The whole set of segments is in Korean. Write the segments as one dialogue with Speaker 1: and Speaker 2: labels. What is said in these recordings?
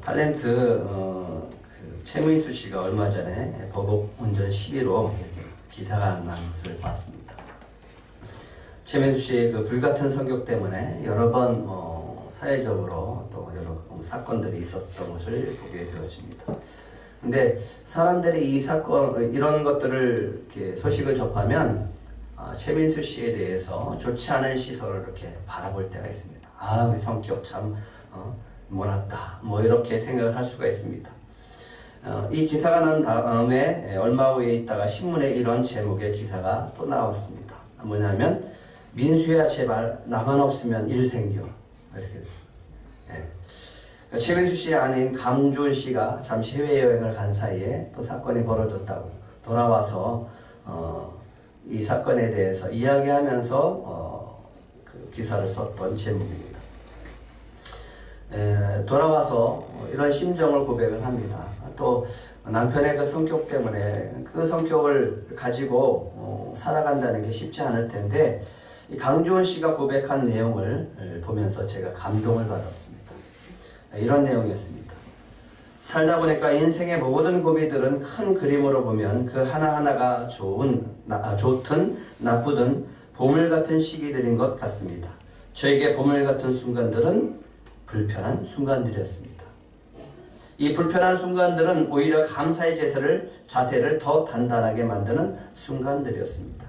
Speaker 1: 탤런트 최민수 씨가 얼마 전에 보복 운전 시비로 기사가 난 것을 봤습니다. 최민수 씨의 그 불같은 성격 때문에 여러 번 사회적으로 또 여러 사건들이 있었던 것을 보게 되어집니다. 근데 사람들이 이 사건, 이런 것들을 이렇게 소식을 접하면 최민수 씨에 대해서 좋지 않은 시선을 이렇게 바라볼 때가 있습니다. 아, 성격 참 못났다, 뭐 이렇게 생각을 할 수가 있습니다. 이 기사가 난 다음에 얼마 후에 있다가 신문에 이런 제목의 기사가 또 나왔습니다. 뭐냐면 민수야 제발 나만 없으면 일 생겨, 이렇게 됐습니다. 최민수 씨의 아내인 강준 씨가 잠시 해외여행을 간 사이에 또 사건이 벌어졌다고 돌아와서 이 사건에 대해서 이야기하면서 그 기사를 썼던 제목입니다. 돌아와서 이런 심정을 고백을 합니다. 또 남편의 그 성격 때문에 그 성격을 가지고 살아간다는 게 쉽지 않을 텐데 이 강주원 씨가 고백한 내용을 보면서 제가 감동을 받았습니다. 이런 내용이었습니다. 살다 보니까 인생의 모든 고비들은 큰 그림으로 보면 그 하나하나가 좋든 나쁘든 보물 같은 시기들인 것 같습니다. 저에게 보물 같은 순간들은 불편한 순간들이었습니다. 이 불편한 순간들은 오히려 감사의 자세를 더 단단하게 만드는 순간들이었습니다.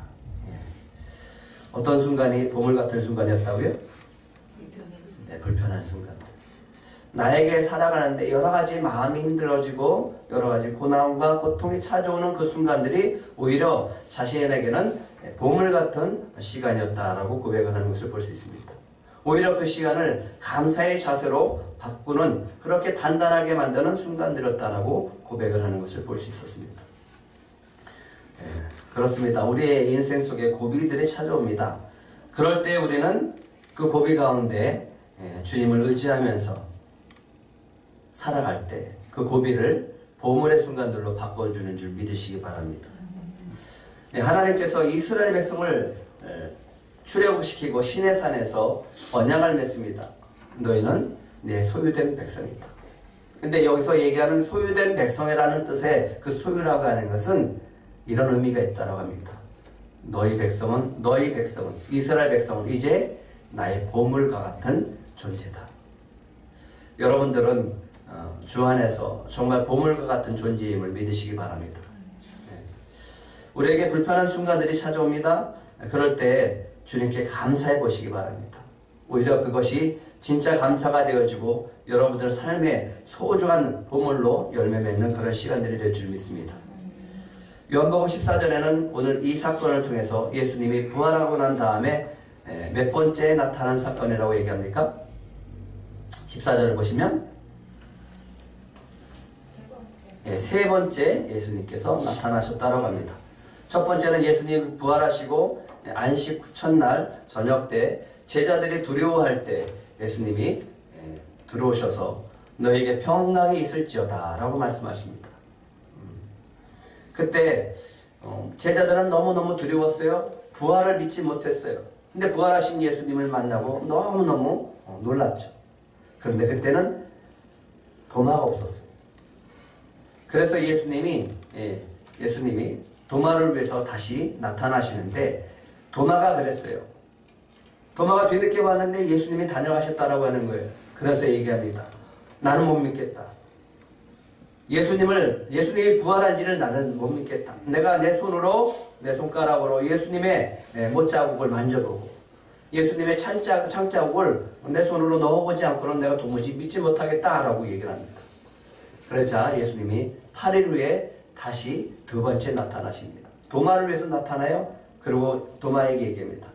Speaker 1: 어떤 순간이 보물 같은 순간이었다고요? 네, 불편한 순간들. 나에게 살아가는데 여러 가지 마음이 힘들어지고 여러 가지 고난과 고통이 찾아오는 그 순간들이 오히려 자신에게는 보물 같은 시간이었다라고 고백을 하는 것을 볼 수 있습니다. 오히려 그 시간을 감사의 자세로 바꾸는, 그렇게 단단하게 만드는 순간들이었다라고 고백을 하는 것을 볼 수 있었습니다. 그렇습니다. 우리의 인생 속에 고비들이 찾아옵니다. 그럴 때 우리는 그 고비 가운데 주님을 의지하면서 살아갈 때 그 고비를 보물의 순간들로 바꿔주는 줄 믿으시기 바랍니다. 하나님께서 이스라엘 백성을 출애굽시키고 시내산에서 언약을 맺습니다. 너희는 내 소유된 백성이다. 근데 여기서 얘기하는 소유된 백성이라는 뜻의 그 소유라고 하는 것은 이런 의미가 있다고 합니다. 너희 백성은 이스라엘 백성은 이제 나의 보물과 같은 존재다. 여러분들은 주 안에서 정말 보물과 같은 존재임을 믿으시기 바랍니다. 우리에게 불편한 순간들이 찾아옵니다. 그럴 때 주님께 감사해 보시기 바랍니다. 오히려 그것이 진짜 감사가 되어지고 여러분들 삶의 소중한 보물로 열매 맺는 그런 시간들이 될 줄 믿습니다. 요한복음 14절에는 오늘 이 사건을 통해서 예수님이 부활하고 난 다음에 몇 번째 나타난 사건이라고 얘기합니까? 14절을 보시면 세 번째 예수님께서 나타나셨다고 합니다. 첫 번째는 예수님 부활하시고 안식 첫날 저녁 때 제자들이 두려워할 때 예수님이 들어오셔서 너에게 평강이 있을지어다 라고 말씀하십니다. 그때 제자들은 너무너무 두려웠어요. 부활을 믿지 못했어요. 근데 부활하신 예수님을 만나고 너무너무 놀랐죠. 그런데 그때는 도마가 없었어요. 그래서 예수님이 도마를 위해서 다시 나타나시는데 도마가 그랬어요. 도마가 뒤늦게 왔는데 예수님이 다녀가셨다라고 하는 거예요. 그래서 얘기합니다. 나는 못 믿겠다. 예수님이 부활한지는 나는 못 믿겠다. 내가 내 손가락으로 예수님의 못자국을 만져보고 예수님의 창자국을 내 손으로 넣어보지 않고는 내가 도무지 믿지 못하겠다라고 얘기를 합니다. 그러자 예수님이 8일 후에 다시 두 번째 나타나십니다. 도마를 위해서 나타나요. 그리고 도마에게 얘기합니다.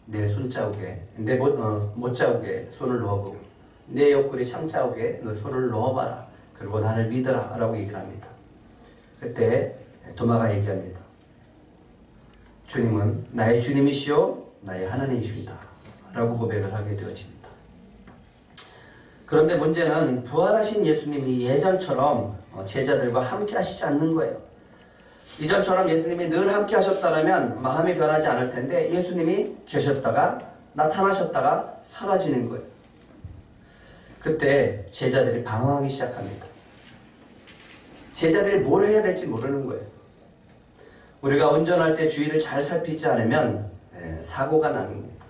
Speaker 1: 내 손자국에, 내 못자국에 손을 넣어보고 내 옆구리 창자국에 너 손을 넣어봐라. 그리고 나를 믿어라 라고 얘기를 합니다. 그때 도마가 얘기합니다. 주님은 나의 주님이시오 나의 하나님이십니다 라고 고백을 하게 되어집니다. 그런데 문제는 부활하신 예수님이 예전처럼 제자들과 함께 하시지 않는 거예요. 이전처럼 예수님이 늘 함께 하셨다면 마음이 변하지 않을 텐데 예수님이 계셨다가 나타나셨다가 사라지는 거예요. 그때 제자들이 방황하기 시작합니다. 제자들이 뭘 해야 될지 모르는 거예요. 우리가 운전할 때 주의를 잘 살피지 않으면 사고가 나는 겁니다.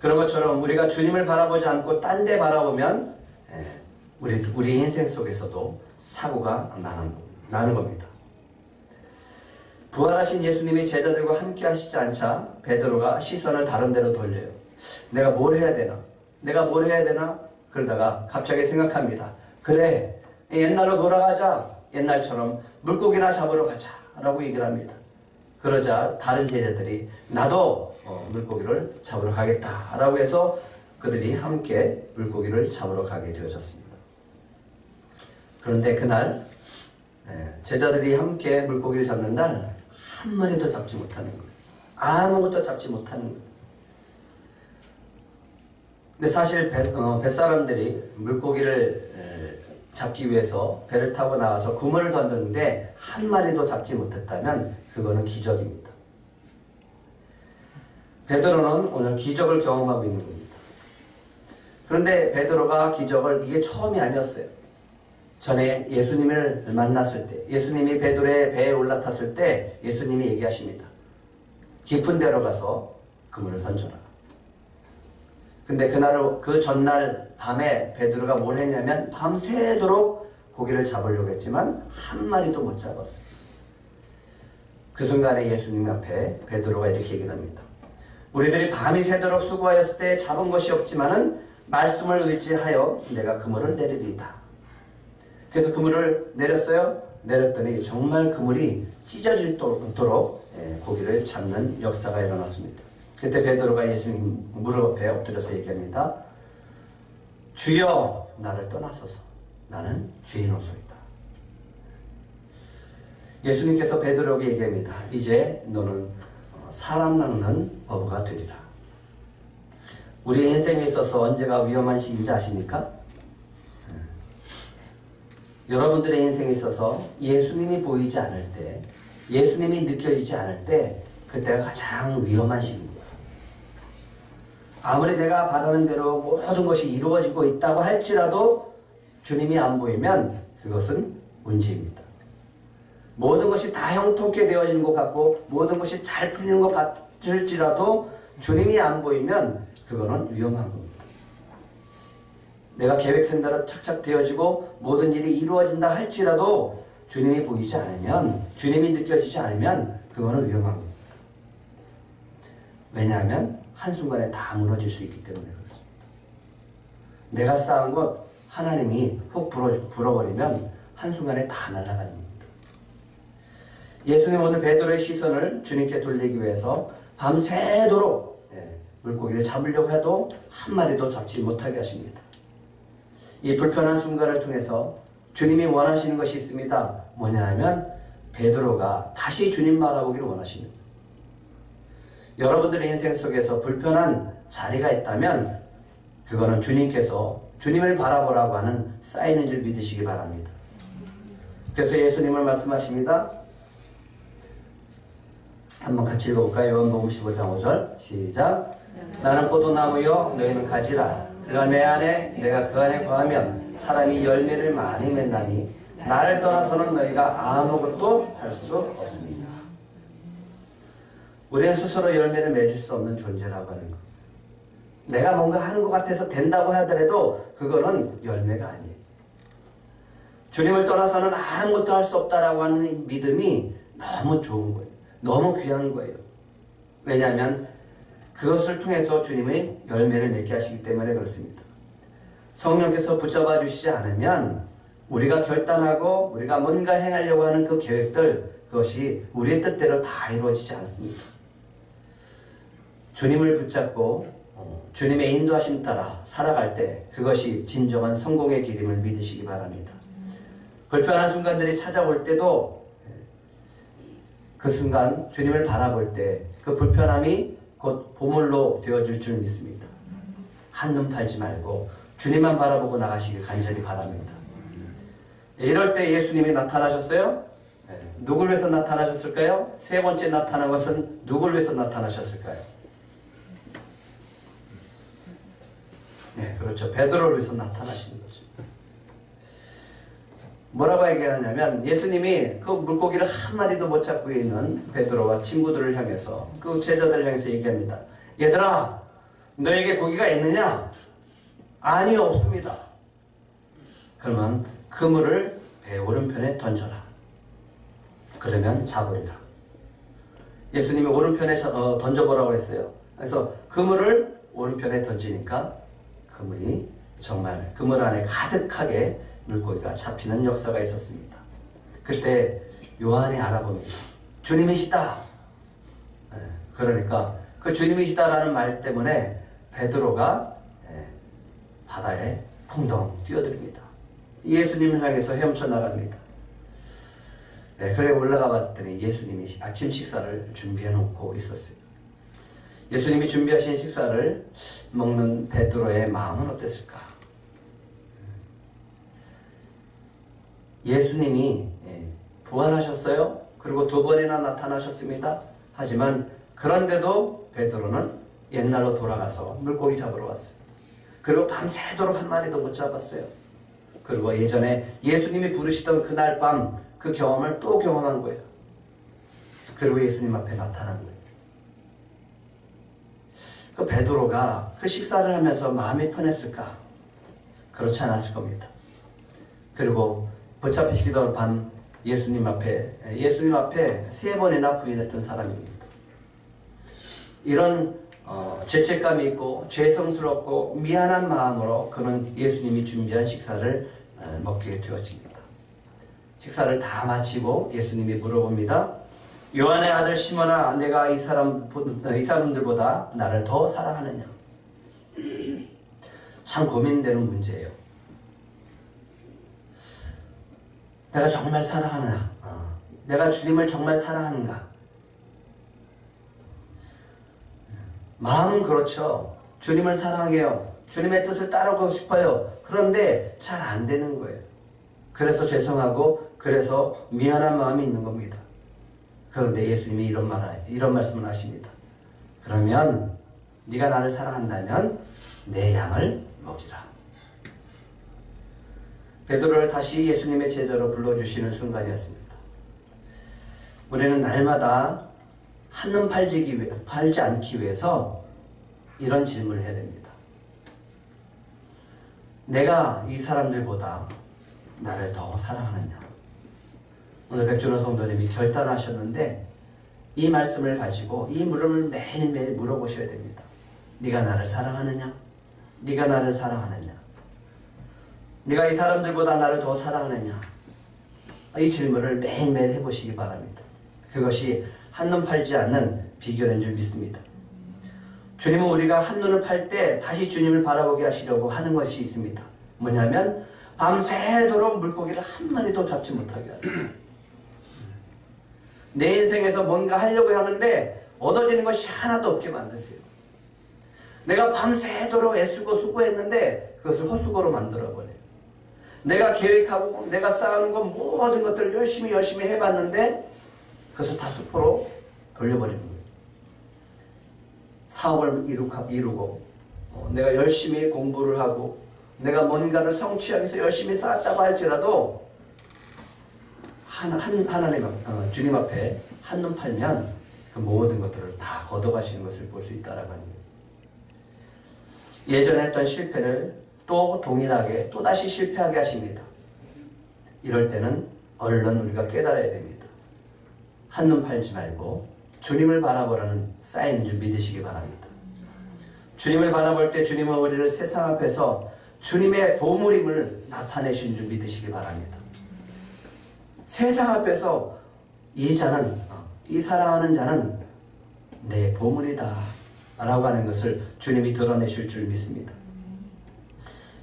Speaker 1: 그런 것처럼 우리가 주님을 바라보지 않고 딴 데 바라보면 우리 인생 속에서도 사고가 나는 겁니다. 부활하신 예수님이 제자들과 함께 하시지 않자 베드로가 시선을 다른 데로 돌려요. 내가 뭘 해야 되나? 내가 뭘 해야 되나? 그러다가 갑자기 생각합니다. 그래, 옛날로 돌아가자. 옛날처럼 물고기나 잡으러 가자 라고 얘기를 합니다. 그러자 다른 제자들이 나도 물고기를 잡으러 가겠다 라고 해서 그들이 함께 물고기를 잡으러 가게 되어졌습니다. 그런데 그날 제자들이 함께 물고기를 잡는 날 한 마리도 잡지 못하는 거예요. 아무것도 잡지 못하는 거예요. 근데 사실 뱃사람들이 물고기를 잡기 위해서 배를 타고 나가서 그물을 던졌는데 한 마리도 잡지 못했다면 그거는 기적입니다. 베드로는 오늘 기적을 경험하고 있는 겁니다. 그런데 베드로가 이게 처음이 아니었어요. 전에 예수님을 만났을 때, 예수님이 베드로의 배에 올라탔을 때 예수님이 얘기하십니다. 깊은 데로 가서 그물을 던져라. 근데 그 전날 밤에 베드로가 뭘 했냐면 밤새도록 고기를 잡으려고 했지만 한 마리도 못 잡았어요. 그 순간에 예수님 앞에 베드로가 이렇게 얘기합니다. 우리들이 밤이 새도록 수고하였을 때 잡은 것이 없지만은 말씀을 의지하여 내가 그물을 내리리이다. 그래서 그물을 내렸어요. 내렸더니 정말 그물이 찢어지도록 고기를 잡는 역사가 일어났습니다. 그때 베드로가 예수님 무릎 앞에 엎드려서 얘기합니다. 주여 나를 떠나소서 나는 죄인이소이다. 예수님께서 베드로에게 얘기합니다. 이제 너는 사람 낚는 어부가 되리라. 우리 인생에 있어서 언제가 위험한 시기인지 아십니까? 여러분들의 인생에 있어서 예수님이 보이지 않을 때, 예수님이 느껴지지 않을 때 그때가 가장 위험한 시기입니다. 아무리 내가 바라는 대로 모든 것이 이루어지고 있다고 할지라도 주님이 안 보이면 그것은 문제입니다. 모든 것이 다 형통케 되어지는 것 같고 모든 것이 잘 풀리는 것 같을지라도 주님이 안 보이면 그거는 위험한 겁니다. 내가 계획한 대로 착착 되어지고 모든 일이 이루어진다 할지라도 주님이 보이지 않으면, 주님이 느껴지지 않으면 그거는 위험한 겁니다. 왜냐하면 한순간에 다 무너질 수 있기 때문에 그렇습니다. 내가 쌓은 것 하나님이 훅 불어버리면 한순간에 다 날아가는 겁니다. 예수님 오늘 베드로의 시선을 주님께 돌리기 위해서 밤새도록 물고기를 잡으려고 해도 한 마리도 잡지 못하게 하십니다. 이 불편한 순간을 통해서 주님이 원하시는 것이 있습니다. 뭐냐 하면 베드로가 다시 주님 바라보기를 원하십니다. 여러분들의 인생 속에서 불편한 자리가 있다면 그거는 주님께서 주님을 바라보라고 하는 사인인 줄 믿으시기 바랍니다. 그래서 예수님을 말씀하십니다. 한번 같이 읽어볼까요? 요한복음 15장 5절 시작. 나는 포도나무요 너희는 가지라. 그가 내 안에 내가 그 안에 거하면 사람이 열매를 많이 맺나니 나를 떠나서는 너희가 아무것도 할 수 없습니다. 우리는 스스로 열매를 맺을 수 없는 존재라고 하는 것. 내가 뭔가 하는 것 같아서 된다고 하더라도 그거는 열매가 아니에요. 주님을 떠나서는 아무것도 할 수 없다라고 하는 믿음이 너무 좋은 거예요. 너무 귀한 거예요. 왜냐하면 그것을 통해서 주님의 열매를 맺게 하시기 때문에 그렇습니다. 성령께서 붙잡아 주시지 않으면 우리가 결단하고 우리가 뭔가 행하려고 하는 그 계획들, 그것이 우리의 뜻대로 다 이루어지지 않습니다. 주님을 붙잡고 주님의 인도하심 따라 살아갈 때 그것이 진정한 성공의 길임을 믿으시기 바랍니다. 불편한 순간들이 찾아올 때도 그 순간 주님을 바라볼 때 그 불편함이 곧 보물로 되어줄 줄 믿습니다. 한눈 팔지 말고 주님만 바라보고 나가시길 간절히 바랍니다. 이럴 때 예수님이 나타나셨어요? 누굴 위해서 나타나셨을까요? 세 번째 나타난 것은 누굴 위해서 나타나셨을까요? 네, 그렇죠. 베드로를 위해서 나타나신 거죠. 뭐라고 얘기하냐면 예수님이 그 물고기를 한 마리도 못 잡고 있는 베드로와 친구들을 향해서 그 제자들을 향해서 얘기합니다. 얘들아, 너에게 고기가 있느냐? 아니, 없습니다. 그러면 그물을 배 오른편에 던져라. 그러면 잡으리라. 예수님이 오른편에 던져보라고 했어요. 그래서 그물을 오른편에 던지니까 그물이 정말 그물 안에 가득하게 물고기가 잡히는 역사가 있었습니다. 그때 요한이 알아봅니다. 주님이시다. 그러니까 그 주님이시다라는 말 때문에 베드로가 바다에 풍덩 뛰어듭니다. 예수님을 향해서 헤엄쳐 나갑니다. 그래 올라가 봤더니 예수님이 아침 식사를 준비해 놓고 있었어요. 예수님이 준비하신 식사를 먹는 베드로의 마음은 어땠을까? 예수님이 부활하셨어요. 그리고 2번이나 나타나셨습니다. 하지만 그런데도 베드로는 옛날로 돌아가서 물고기 잡으러 왔어요. 그리고 밤새도록 한 마리도 못 잡았어요. 그리고 예전에 예수님이 부르시던 그날 밤 그 경험을 또 경험한 거예요. 그리고 예수님 앞에 나타난 거예요. 그 베드로가 그 식사를 하면서 마음이 편했을까? 그렇지 않았을 겁니다. 그리고 붙잡히시기도 밤 예수님 앞에 3번이나 부인했던 사람입니다. 이런 죄책감이 있고 죄성스럽고 미안한 마음으로 그는 예수님이 준비한 식사를 먹게 되어집니다. 식사를 다 마치고 예수님이 물어봅니다. 요한의 아들 시몬아, 내가 이 사람들보다 나를 더 사랑하느냐? 참 고민되는 문제예요. 내가 정말 사랑하느냐? 내가 주님을 정말 사랑하는가? 마음은 그렇죠. 주님을 사랑해요. 주님의 뜻을 따르고 싶어요. 그런데 잘 안 되는 거예요. 그래서 죄송하고 그래서 미안한 마음이 있는 겁니다. 그런데 예수님이 이런 말씀을 하십니다. 그러면 네가 나를 사랑한다면 내 양을 먹이라. 베드로를 다시 예수님의 제자로 불러주시는 순간이었습니다. 우리는 날마다 한눈 팔지 않기 위해서 이런 질문을 해야 됩니다. 내가 이 사람들보다 나를 더 사랑하느냐? 오늘 백준호 성도님이 결단하셨는데 이 말씀을 가지고 이 물음을 매일매일 물어보셔야 됩니다. 네가 나를 사랑하느냐? 네가 나를 사랑하느냐? 네가 이 사람들보다 나를 더 사랑하느냐? 이 질문을 매일매일 해보시기 바랍니다. 그것이 한눈 팔지 않는 비결인 줄 믿습니다. 주님은 우리가 한눈을 팔 때 다시 주님을 바라보게 하시려고 하는 것이 있습니다. 뭐냐면 밤새도록 물고기를 한 마리도 잡지 못하게 하세요. 내 인생에서 뭔가 하려고 하는데 얻어지는 것이 하나도 없게 만드세요. 내가 밤새도록 애쓰고 수고했는데 그것을 헛수고로 만들어버려요. 내가 계획하고 내가 쌓아놓은 것 모든 것들을 열심히 해봤는데 그것을 다 수포로 돌려버리는 거예요. 사업을 이루고 내가 열심히 공부를 하고 내가 뭔가를 성취하기 위해서 열심히 쌓았다고 할지라도 하나님 주님 앞에 한눈 팔면 그 모든 것들을 다 걷어가시는 것을 볼 수 있다라고 하는 거예요. 예전에 했던 실패를 또 동일하게 또다시 실패하게 하십니다. 이럴 때는 얼른 우리가 깨달아야 됩니다. 한눈 팔지 말고 주님을 바라보라는 사인인 줄 믿으시기 바랍니다. 주님을 바라볼 때 주님은 우리를 세상 앞에서 주님의 보물임을 나타내신 줄 믿으시기 바랍니다. 세상 앞에서 이 사랑하는 자는 내 보물이다 라고 하는 것을 주님이 드러내실 줄 믿습니다.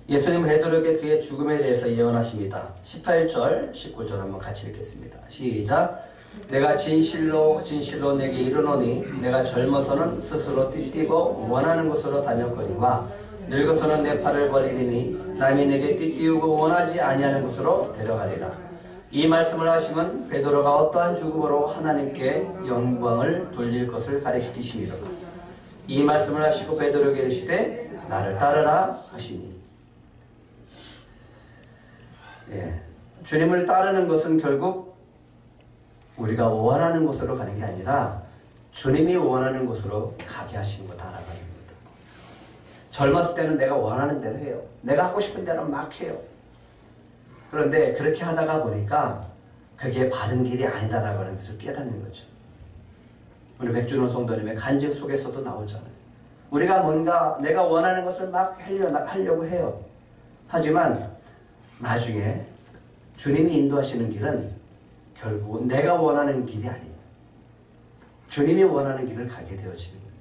Speaker 1: 예수님 베드로에게 그의 죽음에 대해서 예언하십니다. 18절, 19절 한번 같이 읽겠습니다. 시작. 내가 진실로 내게 이르노니 내가 젊어서는 스스로 띠띠고 원하는 곳으로 다녔거니와 늙어서는 내 팔을 버리리니 남이 내게 띠띠우고 원하지 아니하는 곳으로 데려가리라. 이 말씀을 하시면 베드로가 어떠한 죽음으로 하나님께 영광을 돌릴 것을 가리키심이로다. 이 말씀을 하시고 베드로에게 이르시되 나를 따르라 하시니. 예, 주님을 따르는 것은 결국 우리가 원하는 곳으로 가는 게 아니라 주님이 원하는 곳으로 가게 하시는 거다라는 겁니다. 젊었을 때는 내가 원하는 대로 해요. 내가 하고 싶은 대로 막 해요. 그런데 그렇게 하다가 보니까 그게 바른 길이 아니다라고 하는 것을 깨닫는 거죠. 우리 백준호 성도님의 간증 속에서도 나오잖아요. 우리가 뭔가 내가 원하는 것을 막 하려고 해요. 하지만 나중에 주님이 인도하시는 길은 결국 내가 원하는 길이 아니에요. 주님이 원하는 길을 가게 되어지는 거예요.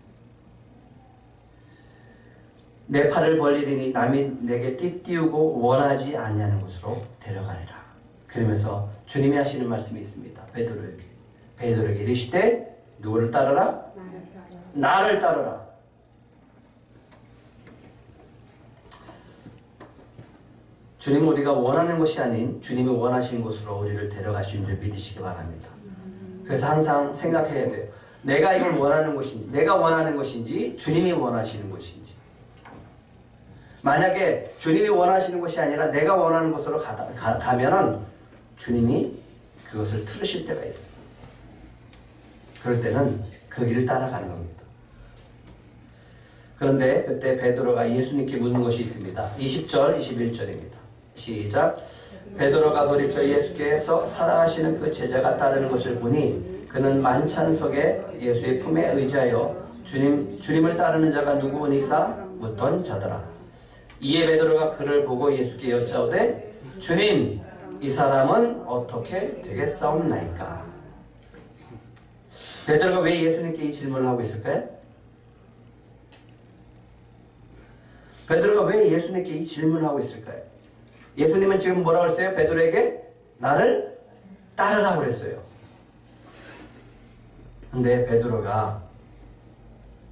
Speaker 1: 내 팔을 벌리리니 남이 내게 띠띠우고 원하지 아니하는 곳으로 데려가리라. 그러면서 주님이 하시는 말씀이 있습니다. 베드로에게 이르시되 누구를 따르라? 나를 따르라. 주님은 우리가 원하는 것이 아닌 주님이 원하시는 곳으로 우리를 데려가시는 줄 믿으시기 바랍니다. 그래서 항상 생각해야 돼요. 내가 이걸 원하는 것인지, 내가 원하는 것인지, 주님이 원하시는 것인지. 만약에 주님이 원하시는 것이 아니라 내가 원하는 곳으로 가면은 주님이 그것을 틀으실 때가 있어요. 그럴 때는 그 길을 따라가는 겁니다. 그런데 그때 베드로가 예수님께 묻는 것이 있습니다. 20절, 21절입니다. 시작. 베드로가 돌이켜 예수께서 사랑하시는 그 제자가 따르는 것을 보니 그는 만찬석에 예수의 품에 의지하여 주님을 따르는 자가 누구니까 묻던 자더라. 이에 베드로가 그를 보고 예수께 여짜오되 주님, 이 사람은 어떻게 되겠사옵나이까? 베드로가 왜 예수님께 이 질문을 하고 있을까요? 베드로가 왜 예수님께 이 질문을 하고 있을까요? 예수님은 지금 뭐라고 했어요? 베드로에게 나를 따르라고 그랬어요. 근데 베드로가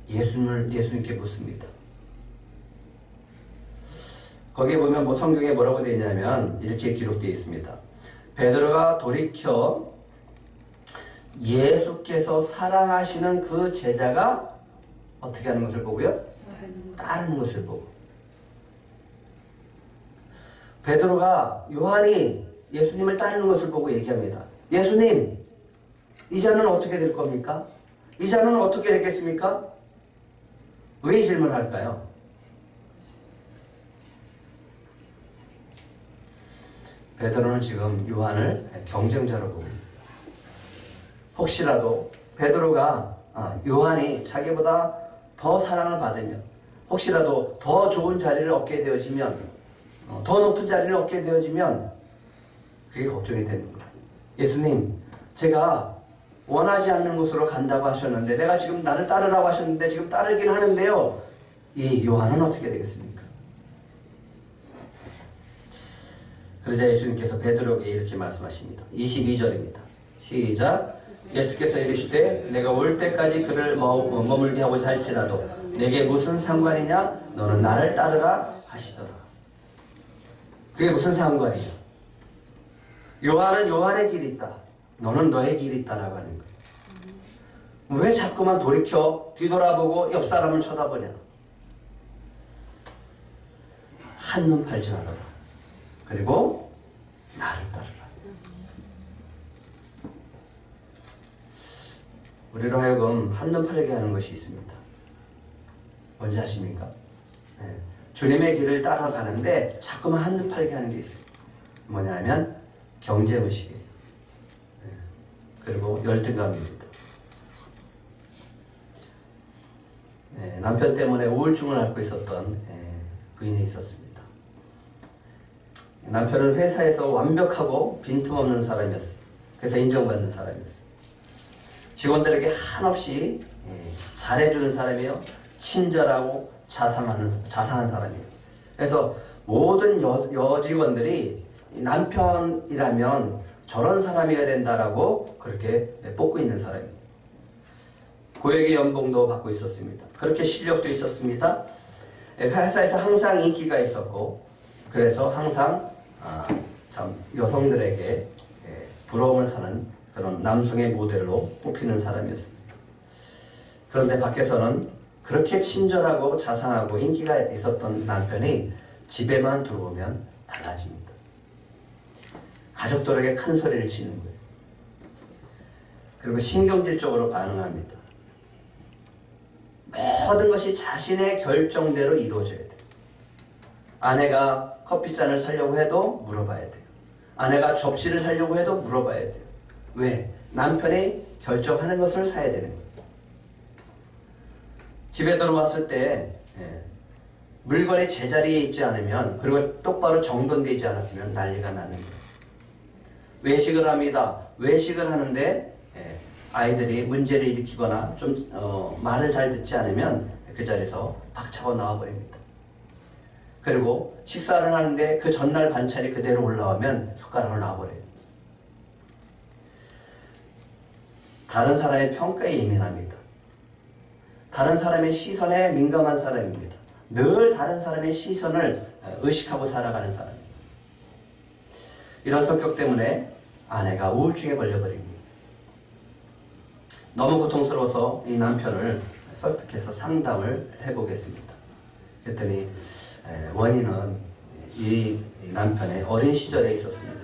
Speaker 1: 예수님께 묻습니다. 거기에 보면 성경에 뭐라고 되어 있냐면 이렇게 기록되어 있습니다. 베드로가 돌이켜 예수께서 사랑하시는 그 제자가 어떻게 하는 것을 보고요? 따르는 것을 보고. 베드로가 요한이 예수님을 따르는 것을 보고 얘기합니다. 예수님, 이 자는 어떻게 될 겁니까? 이 자는 어떻게 되겠습니까? 왜 이 질문을 할까요? 베드로는 지금 요한을 경쟁자로 보고 있어요. 혹시라도 베드로가 요한이 자기보다 더 사랑을 받으면, 혹시라도 더 좋은 자리를 얻게 되어지면, 더 높은 자리를 얻게 되어지면 그게 걱정이 되는 거예요. 예수님, 제가 원하지 않는 곳으로 간다고 하셨는데, 내가 지금 나를 따르라고 하셨는데 지금 따르긴 하는데요, 이 요한은 어떻게 되겠습니까? 그러자 예수님께서 베드로에게 이렇게 말씀하십니다. 22절입니다. 시작. 예수께서 이르시되 내가 올 때까지 그를 머물게 하고자 할지라도 내게 무슨 상관이냐? 너는 나를 따르라 하시더라. 그게 무슨 상관이냐? 요한은 요한의 길이 있다. 너는 너의 길이 있다라고 하는 거예요. 왜 자꾸만 돌이켜 뒤돌아보고 옆 사람을 쳐다보냐? 한눈 팔지 말아라. 그리고 나를 따르라. 우리로 하여금 한눈 팔게 하는 것이 있습니다. 뭔지 아십니까? 네. 주님의 길을 따라가는데 자꾸만 한눈 팔게 하는 게 있어요. 뭐냐면 경쟁의식이에요. 네. 그리고 열등감입니다. 네. 남편 때문에 우울증을 앓고 있었던 부인이 있었습니다. 남편은 회사에서 완벽하고 빈틈없는 사람이었어요. 그래서 인정받는 사람이었어요. 직원들에게 한없이 잘해주는 사람이에요. 친절하고 자상한 사람이에요. 그래서 모든 여직원들이 남편이라면 저런 사람이어야 된다라고 그렇게 뽑고 있는 사람이에요. 고액의 연봉도 받고 있었습니다. 그렇게 실력도 있었습니다. 회사에서 항상 인기가 있었고, 그래서 항상 참 여성들에게 부러움을 사는 그런 남성의 모델로 뽑히는 사람이었습니다. 그런데 밖에서는 그렇게 친절하고 자상하고 인기가 있었던 남편이 집에만 들어오면 달라집니다. 가족들에게 큰 소리를 치는 거예요. 그리고 신경질적으로 반응합니다. 모든 것이 자신의 결정대로 이루어져야 돼요. 아내가 커피잔을 사려고 해도 물어봐야 돼요. 아내가 접시를 사려고 해도 물어봐야 돼요. 왜? 남편이 결정하는 것을 사야 되는 거예요. 집에 들어왔을 때 물건이 제자리에 있지 않으면, 그리고 똑바로 정돈되지 않았으면 난리가 나는 거예요. 외식을 합니다. 외식을 하는데 아이들이 문제를 일으키거나 좀 말을 잘 듣지 않으면 그 자리에서 박차고 나와버립니다. 그리고 식사를 하는데 그 전날 반찬이 그대로 올라오면 숟가락을 놔버려요. 다른 사람의 평가에 예민합니다. 다른 사람의 시선에 민감한 사람입니다. 늘 다른 사람의 시선을 의식하고 살아가는 사람입니다. 이런 성격 때문에 아내가 우울증에 걸려버립니다. 너무 고통스러워서 이 남편을 설득해서 상담을 해보겠습니다. 그랬더니 원인은 이 남편의 어린 시절에 있었습니다.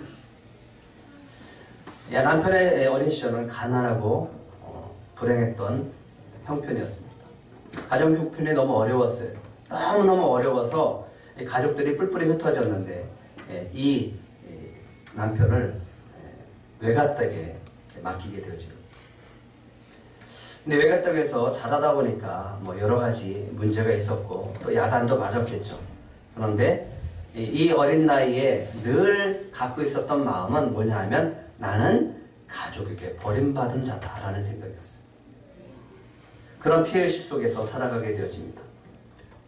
Speaker 1: 남편의 어린 시절은 가난하고 불행했던 형편이었습니다. 가정 형편이 너무 어려웠어요. 너무너무 어려워서 가족들이 뿔뿔이 흩어졌는데 이 남편을 외가댁에 맡기게 되어지고, 근데 외가댁에서 자라다 보니까 뭐 여러 가지 문제가 있었고 또 야단도 맞았겠죠. 그런데 이 어린 나이에 늘 갖고 있었던 마음은 뭐냐 하면, 나는 가족에게 버림받은 자다라는 생각이었어요. 그런 피해의식 속에서 살아가게 되어집니다.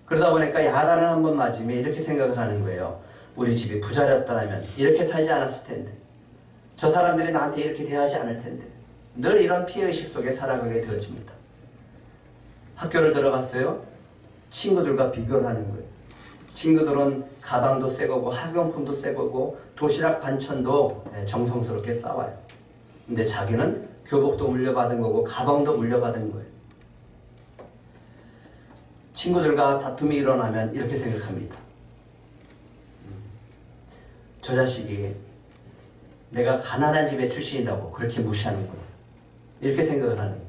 Speaker 1: 그러다 보니까 야단을 한번 맞으면 이렇게 생각을 하는 거예요. 우리 집이 부자였다면 이렇게 살지 않았을 텐데, 저 사람들이 나한테 이렇게 대하지 않을 텐데, 늘 이런 피해의식 속에 살아가게 되어집니다. 학교를 들어갔어요. 친구들과 비교를 하는 거예요. 친구들은 가방도 새 거고 학용품도 새 거고 도시락 반찬도 정성스럽게 싸와요. 근데 자기는 교복도 물려받은 거고 가방도 물려받은 거예요. 친구들과 다툼이 일어나면 이렇게 생각합니다. 저 자식이 내가 가난한 집의 출신이라고 그렇게 무시하는구나, 이렇게 생각을 하는 거예요.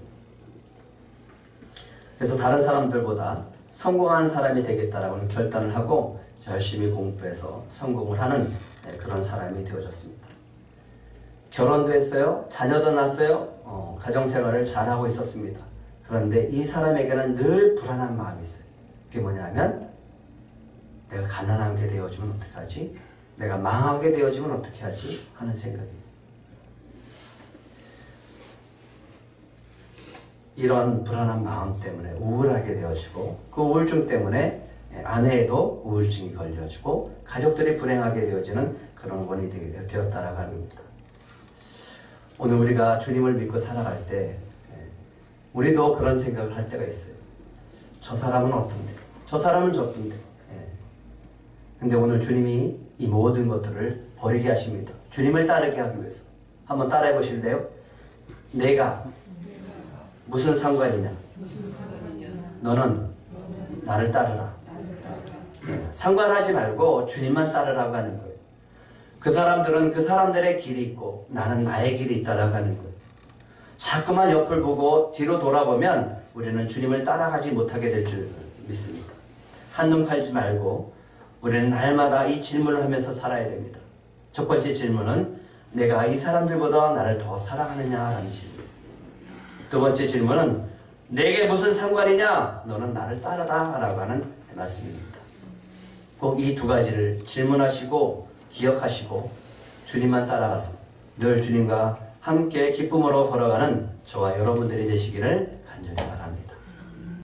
Speaker 1: 그래서 다른 사람들보다 성공하는 사람이 되겠다라고는 결단을 하고 열심히 공부해서 성공을 하는 그런 사람이 되어졌습니다. 결혼도 했어요. 자녀도 낳았어요. 가정생활을 잘하고 있었습니다. 그런데 이 사람에게는 늘 불안한 마음이 있어요. 그게 뭐냐면, 내가 가난하게 되어지면 어떡하지? 내가 망하게 되어지면 어떻게 하지? 하는 생각이에요. 이런 불안한 마음 때문에 우울하게 되어지고, 그 우울증 때문에 아내에도 우울증이 걸려지고 가족들이 불행하게 되어지는 그런 원인이 되었다라고 합니다. 오늘 우리가 주님을 믿고 살아갈 때 우리도 그런 생각을 할 때가 있어요. 저 사람은 어떤데? 저 사람은 저쁜데? 근데 오늘 주님이 이 모든 것들을 버리게 하십니다. 주님을 따르게 하기 위해서. 한번 따라해 보실래요? 내가 무슨 상관이냐? 너는 나를 따르라. 상관하지 말고 주님만 따르라고 하는 거예요. 그 사람들은 그 사람들의 길이 있고 나는 나의 길이 있다라고 하는 거예요. 자꾸만 옆을 보고 뒤로 돌아보면 우리는 주님을 따라가지 못하게 될 줄 믿습니다. 한눈 팔지 말고 우리는 날마다 이 질문을 하면서 살아야 됩니다. 첫 번째 질문은, 내가 이 사람들보다 나를 더 사랑하느냐라는 질문. 두 번째 질문은, 내게 무슨 상관이냐? 너는 나를 따르라 라고 하는 말씀입니다. 꼭 이 두 가지를 질문하시고 기억하시고 주님만 따라가서 늘 주님과 함께 기쁨으로 걸어가는 저와 여러분들이 되시기를 간절히 바랍니다.